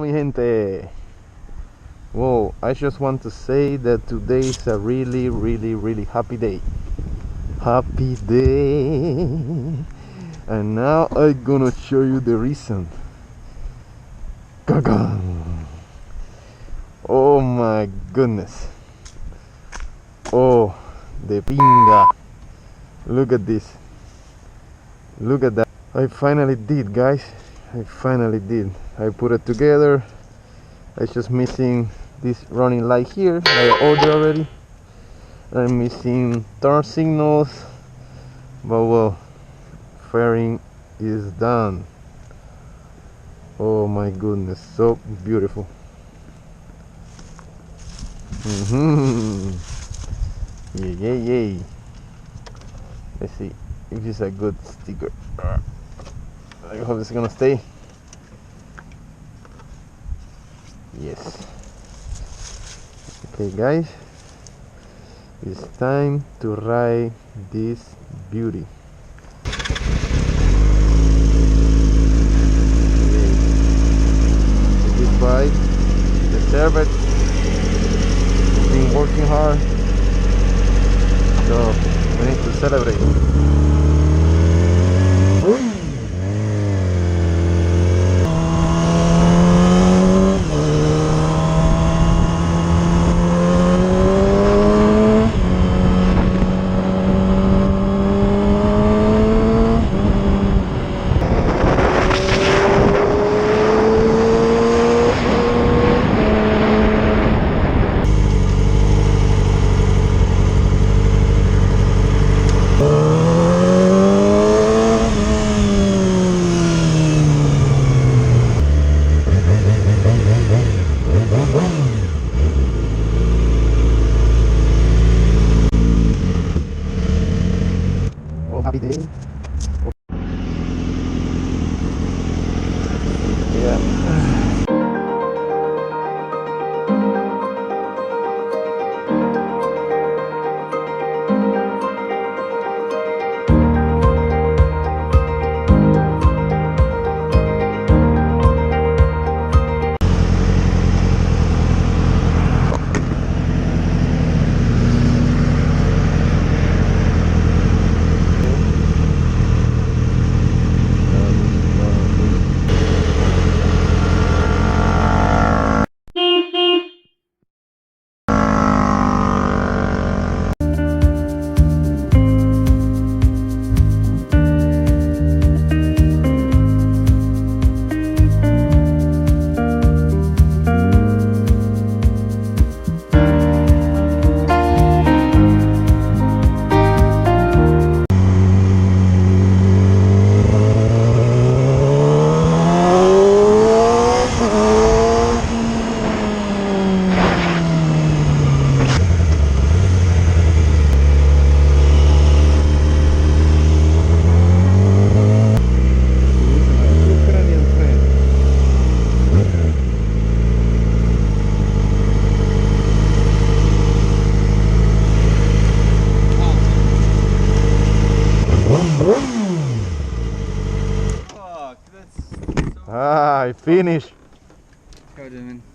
mi gente? Whoa, I just want to say that today is a really happy day. Happy day. And now I'm gonna show you the reason. Gaga. Oh my goodness. Oh, the pinga. Look at this. Look at that. I finally did, guys. I finally did. I put it together. I just missing this running light here that I ordered already. I'm missing turn signals, but well, fairing is done. Oh my goodness, so beautiful. Yay. Let's see if it's a good sticker. I hope it's gonna stay. Yes. Okay guys, it's time to ride this beauty. This bike, deserve it. Been working hard, so we need to celebrate. Happy day. Yeah. Fuck, that's so I finished. Go, Damon.